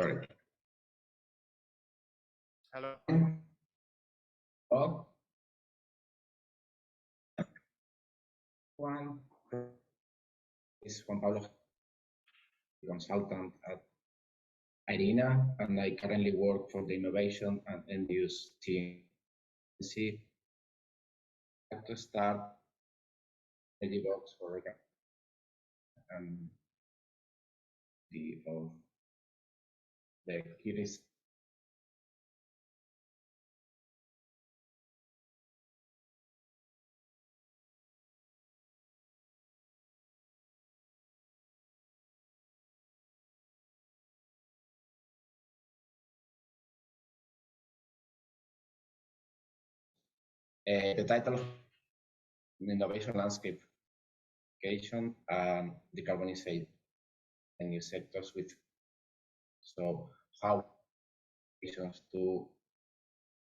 Sorry. Hello. Oh. Juan is Juan Pablo, consultant at IRENA, and I currently work for the innovation and end use team. See, I'd like to start energy box for the curious. The title of the innovation landscape and decarbonization and new sectors with how to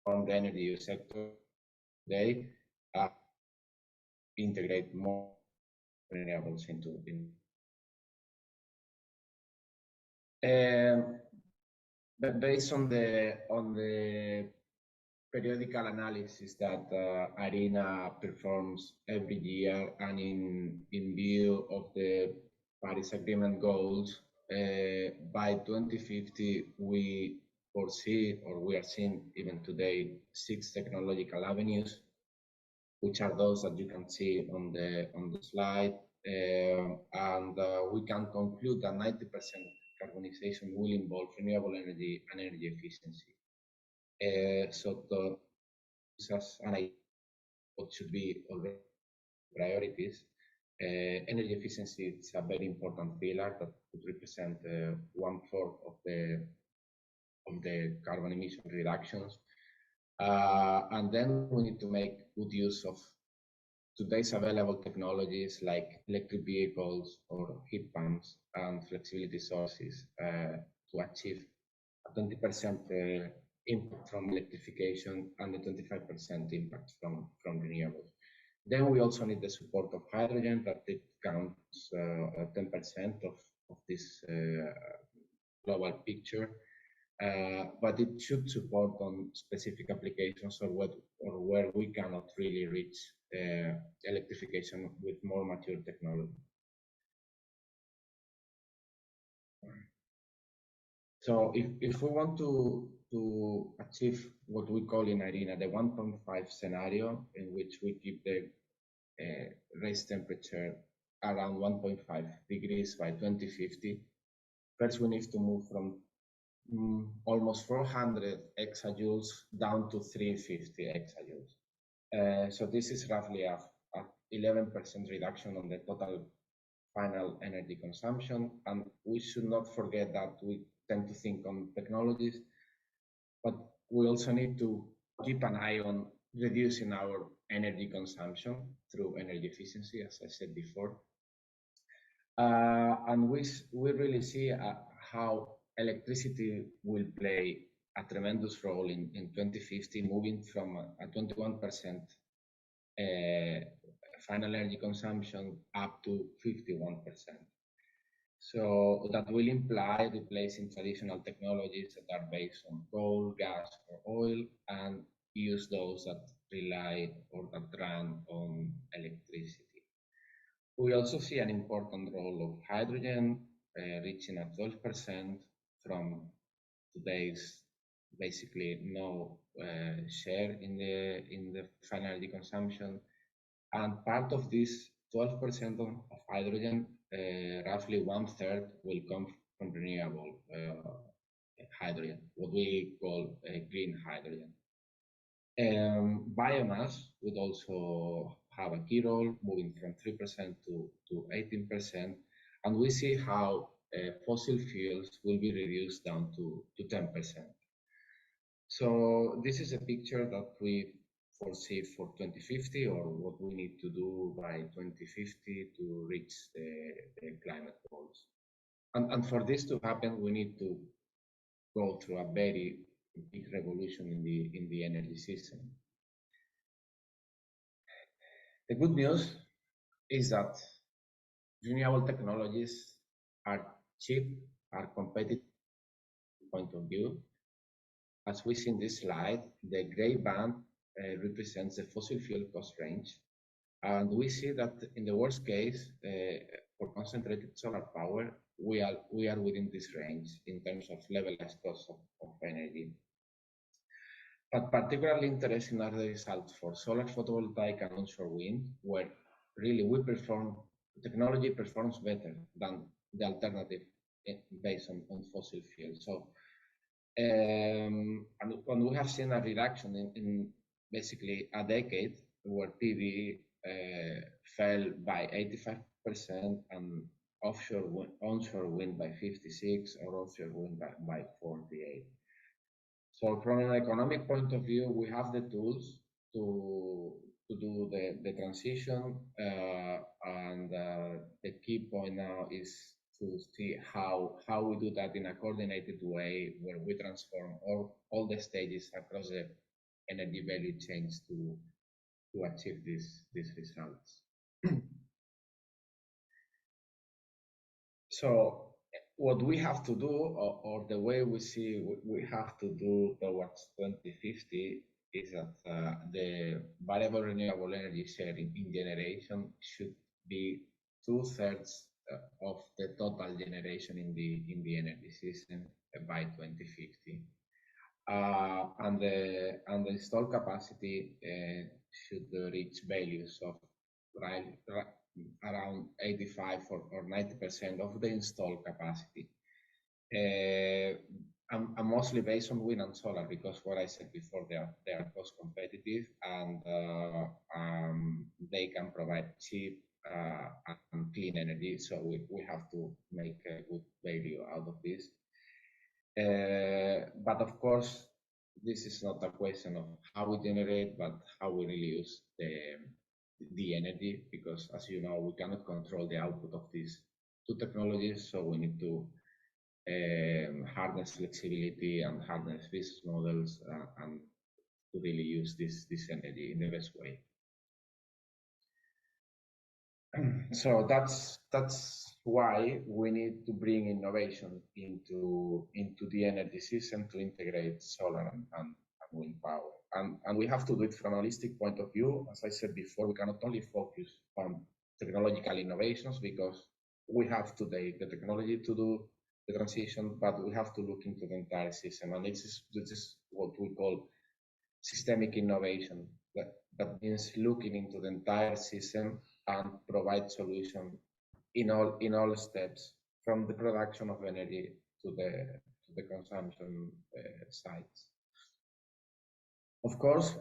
form the energy use sector today integrate more renewables into but based on the periodical analysis that IRENA performs every year, and in view of the Paris Agreement goals, by 2050 we foresee, or we are seeing even today, 6 technological avenues, which are those that you can see on the slide, and we can conclude that 90% decarbonization will involve renewable energy and energy efficiency. So this is what should be already priorities. Energy efficiency is a very important pillar that could represent 1/4 of the carbon emission reductions. And then we need to make good use of today's available technologies like electric vehicles or heat pumps and flexibility sources to achieve a 20% impact from electrification and a 25% impact from renewables. Then we also need the support of hydrogen, that it counts 10% of this global picture. But it should support on specific applications or where we cannot really reach electrification with more mature technology. So if we want to achieve what we call in IRENA the 1.5 scenario, in which we keep the raised temperature around 1.5 degrees by 2050, first we need to move from almost 400 exajoules down to 350 exajoules. So this is roughly a 11% reduction on the total final energy consumption. And we should not forget that we tend to think on technologies, but we also need to keep an eye on reducing our energy consumption through energy efficiency, as I said before. And we really see how electricity will play a tremendous role in 2050, moving from a 21% final energy consumption up to 51%. So that will imply replacing traditional technologies that are based on coal, gas, or oil, and use those that rely or that run on electricity. We also see an important role of hydrogen, reaching a 12% from today's basically no share in the final energy consumption. And part of this 12% of hydrogen, roughly 1/3 will come from renewable hydrogen, what we call green hydrogen. Biomass would also have a key role, moving from 3% to 18%, and we see how fossil fuels will be reduced down to 10%. So this is a picture that we foresee for 2050, or what we need to do by 2050 to reach the climate goals. And for this to happen, we need to go through a very big revolution in the energy system. The good news is that renewable technologies are cheap, are competitive, point of view. As we see in this slide, the gray band represents the fossil fuel cost range. And we see that in the worst case, for concentrated solar power, we are within this range in terms of levelized cost of energy. But particularly interesting are the results for solar photovoltaic and onshore wind, where really technology performs better than the alternative based on fossil fuels. So, and we have seen a reduction in basically a decade where PV fell by 85% and onshore wind by 56 or offshore wind by 48. So from an economic point of view, we have the tools to do the transition, and the key point now is to see how we do that in a coordinated way, where we transform all the stages across the energy value chains to achieve these results. So what we have to do, or the way we see we have to do towards 2050, is that the variable renewable energy share in generation should be 2/3 of the total generation in the energy system by 2050. And the installed capacity should reach values of around 85 or 90% of the installed capacity. I'm mostly based on wind and solar, because what I said before, they are cost competitive, and they can provide cheap and clean energy. So we have to make a good value out of this. But of course, this is not a question of how we generate, but how we really use the energy, because as you know, we cannot control the output of these two technologies. So we need to harness flexibility and harness business models and to really use this energy in the best way. So that's why we need to bring innovation into the energy system to integrate solar and wind power. And we have to do it from a holistic point of view. As I said before, we cannot only focus on technological innovations, because we have today the technology to do the transition, but we have to look into the entire system. And this is what we call systemic innovation. That means looking into the entire system and provide solution in all steps, from the production of energy to the consumption sites. Of course,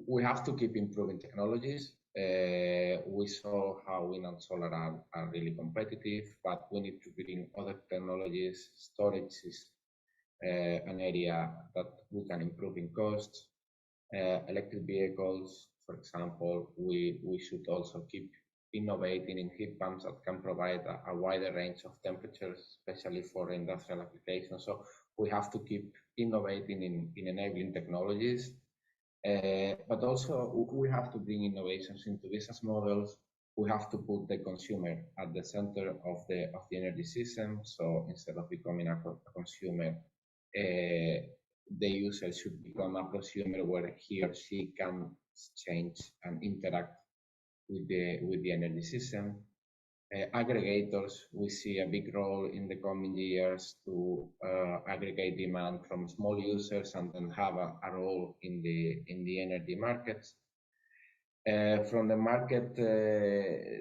we have to keep improving technologies. We saw how wind and solar are really competitive, but we need to bring other technologies. Storage is an area that we can improve in costs. Electric vehicles, for example, we should also keep innovating in heat pumps that can provide a wider range of temperatures, especially for industrial applications. So we have to keep innovating in enabling technologies. But also we have to bring innovations into business models. We have to put the consumer at the center of the energy system. So instead of becoming a consumer, the user should become a prosumer, where he or she can change and interact with the energy system. Aggregators, we see a big role in the coming years to aggregate demand from small users and then have a role in the energy markets. From the market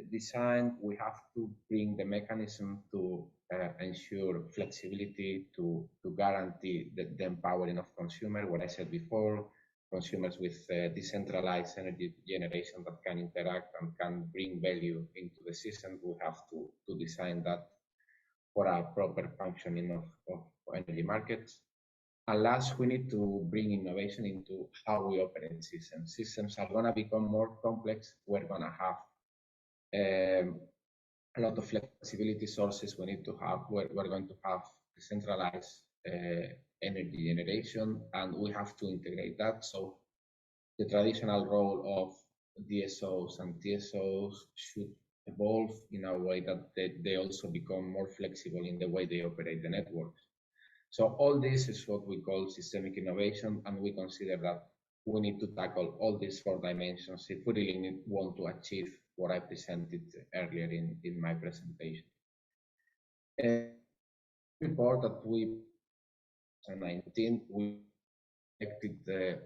design, we have to bring the mechanism to ensure flexibility, to guarantee the empowering of consumer. What I said before, consumers with decentralized energy generation that can interact and can bring value into the system. We have to design that for a proper functioning of energy markets. And last, we need to bring innovation into how we operate systems. Systems are going to become more complex. We're going to have a lot of flexibility sources we need to have. We're going to have decentralized energy generation, and we have to integrate that. So the traditional role of DSOs and TSOs should evolve in a way that they also become more flexible in the way they operate the networks. So all this is what we call systemic innovation, and we consider that we need to tackle all these 4 dimensions if we really want to achieve what I presented earlier in my presentation. A report that we 2019 we expected the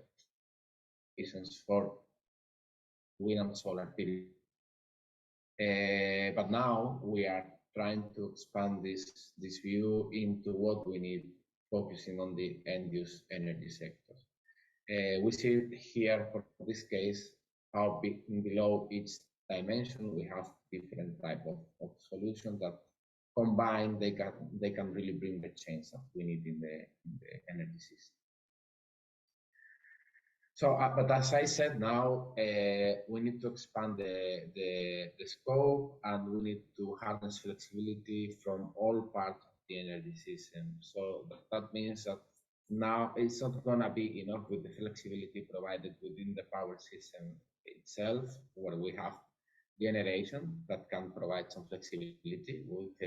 reasons for wind and solar PV. But now we are trying to expand this view into what we need, focusing on the end-use energy sectors. We see here for this case how below each dimension we have different type of solutions that combined they can really bring the change that we need in the energy system. So, but as I said, now we need to expand the scope, and we need to harness flexibility from all parts of the energy system. So that means that now it's not going to be enough with the flexibility provided within the power system itself, where we have generation that can provide some flexibility with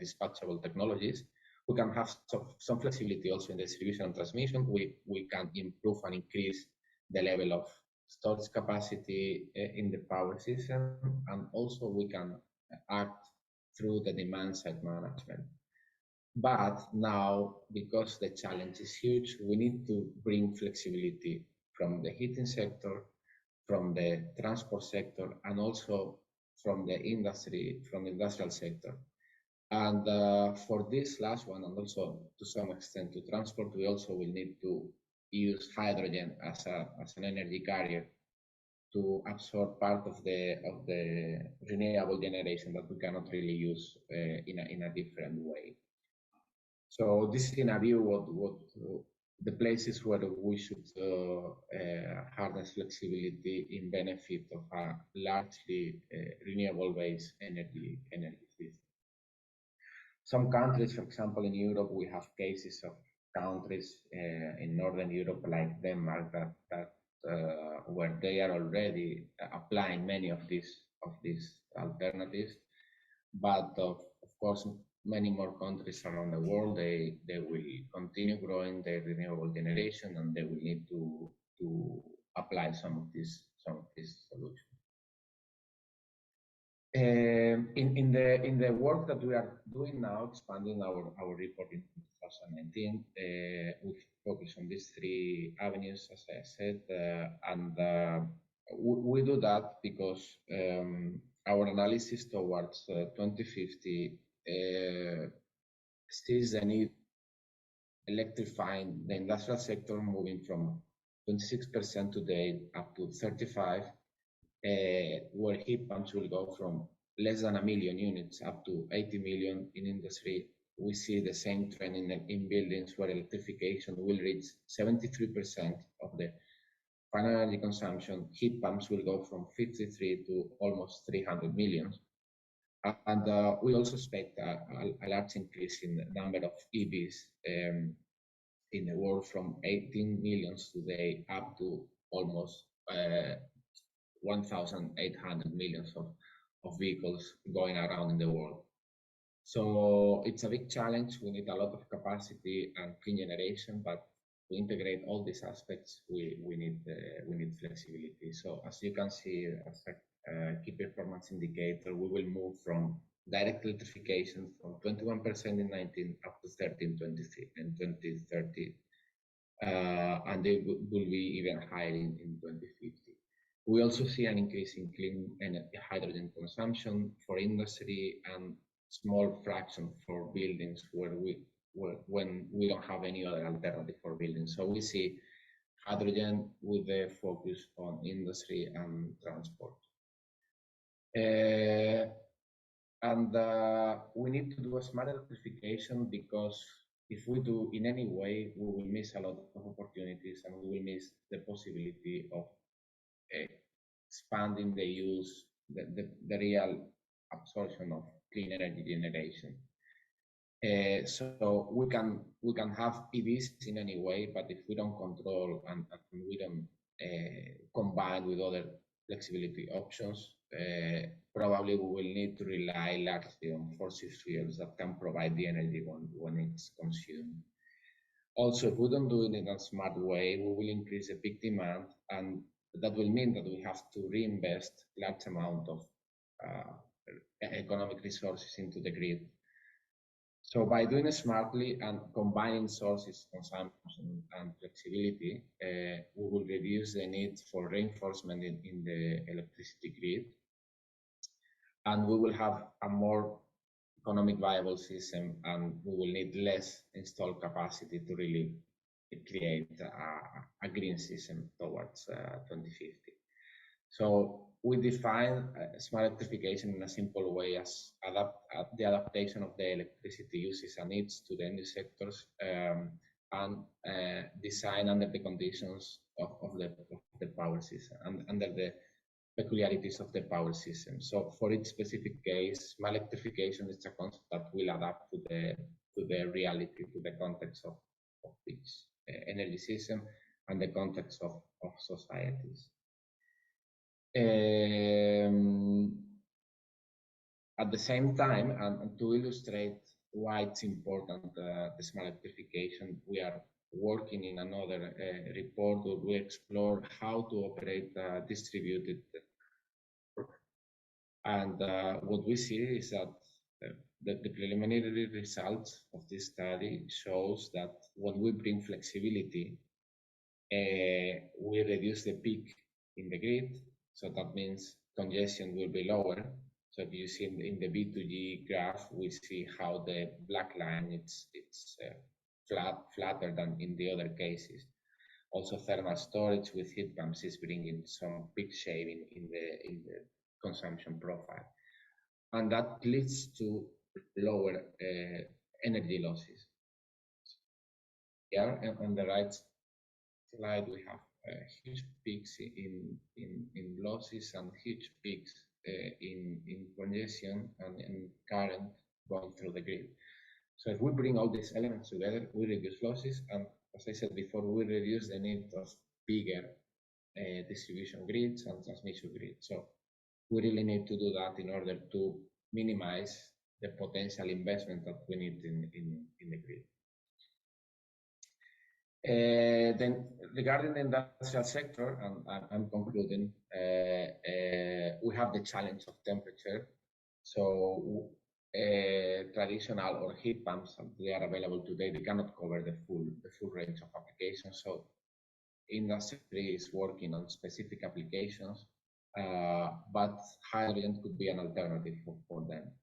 dispatchable technologies. We can have some flexibility also in the distribution and transmission. We can improve and increase the level of storage capacity in the power system, and also we can act through the demand side management. But now, because the challenge is huge, we need to bring flexibility from the heating sector, from the transport sector, and also from the industrial sector. And for this last one, and also to some extent to transport, we also will need to use hydrogen as an energy carrier to absorb part of the renewable generation that we cannot really use in a different way. So this is in a view what the places where we should harness flexibility in benefit of a largely renewable-based energy system. Some countries, for example, in Europe, we have cases of countries in Northern Europe, like Denmark, that where they are already applying many of these alternatives. But of course, many more countries around the world, they will continue growing their renewable generation, and they will need to apply some of these solutions. In the work that we are doing now, expanding our report in 2019, we focus on these 3 avenues, as I said, and we do that because our analysis towards 2050 sees the need electrifying the industrial sector, moving from 26% today up to 35%. Where heat pumps will go from less than 1 million units up to 80 million in industry. We see the same trend in buildings, where electrification will reach 73% of the final energy consumption. Heat pumps will go from 53 to almost 300 million. And we also expect a large increase in the number of EVs in the world, from 18 million today up to almost 1,800 million of vehicles going around in the world. So it's a big challenge. We need a lot of capacity and clean generation, but to integrate all these aspects, we need flexibility. So as you can see, as a key performance indicator, we will move from direct electrification from 21% in 19 up to 30 in 2030, and it will be even higher in 2050. We also see an increase in clean energy hydrogen consumption for industry, and small fraction for buildings when we don't have any other alternative for buildings. So we see hydrogen with the focus on industry and transport. And we need to do a smart electrification, because if we do in any way, we will miss a lot of opportunities, and we will miss the possibility of expanding the use, the real absorption of clean energy generation. So we can have EVs in any way, but if we don't control and we don't combine with other flexibility options, probably we will need to rely largely on fossil fuels that can provide the energy when it's consumed. Also, if we don't do it in a smart way, we will increase the peak demand, and that will mean that we have to reinvest large amount of uh, economic resources into the grid. So by doing it smartly and combining sources, consumption, and flexibility, we will reduce the need for reinforcement in the electricity grid, and we will have a more economic viable system, and we will need less installed capacity to really create a green system towards 2050. So we define smart electrification in a simple way as the adaptation of the electricity uses and needs to the energy sectors, and design under the conditions of the power system and under the peculiarities of the power system. So for each specific case, smart electrification is a concept that will adapt to the reality, to the context of each energy system and the context of societies. At the same time, and to illustrate why it's important, the smart electrification, we are working in another report where we explore how to operate distributed. And what we see is that the preliminary results of this study shows that when we bring flexibility, we reduce the peak in the grid. So that means congestion will be lower. So if you see in the B2G graph, we see how the black line it's flatter than in the other cases. Also, thermal storage with heat pumps is bringing some peak shaving in the consumption profile, and that leads to lower energy losses. Here on the right slide, we have huge peaks in losses and huge peaks in congestion and in current going through the grid. So if we bring all these elements together, we reduce losses, and as I said before, we reduce the need of bigger distribution grids and transmission grids. So we really need to do that in order to minimize the potential investment that we need in the grid. Then regarding the industrial sector, and I'm concluding, we have the challenge of temperature. So traditional or heat pumps, they are available today, they cannot cover the full range of applications. So industry is working on specific applications, but hydrogen could be an alternative for them.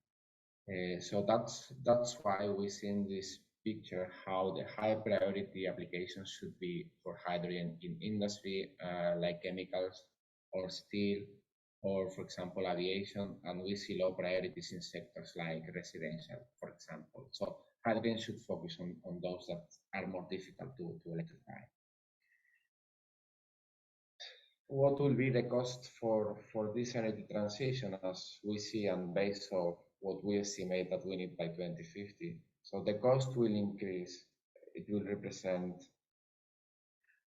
So that's why we see in this picture how the high priority applications should be for hydrogen in industry, like chemicals or steel, or for example aviation, and we see low priorities in sectors like residential, for example. So hydrogen should focus on those that are more difficult to electrify. What will be the cost for this energy transition as we see and based on what we estimate that we need by 2050? So the cost will increase. It will represent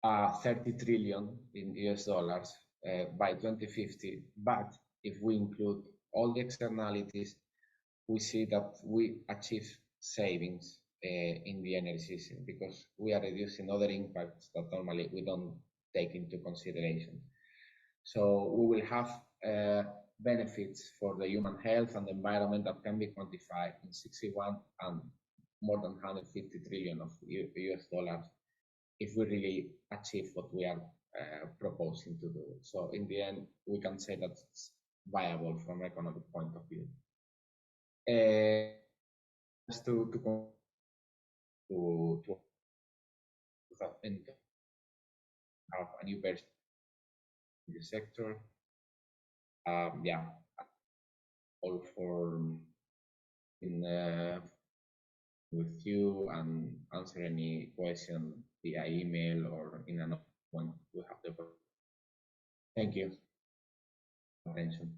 30 trillion in US dollars by 2050. But if we include all the externalities, we see that we achieve savings in the energy system because we are reducing other impacts that normally we don't take into consideration. So we will have benefits for the human health and the environment that can be quantified in 61 and more than 150 trillion of US dollars if we really achieve what we are proposing to do. So in the end, we can say that it's viable from an economic point of view. Just to have a new version in the sector. Yeah, all for with you and answer any question via email or in another when we have the. Thank you. Attention.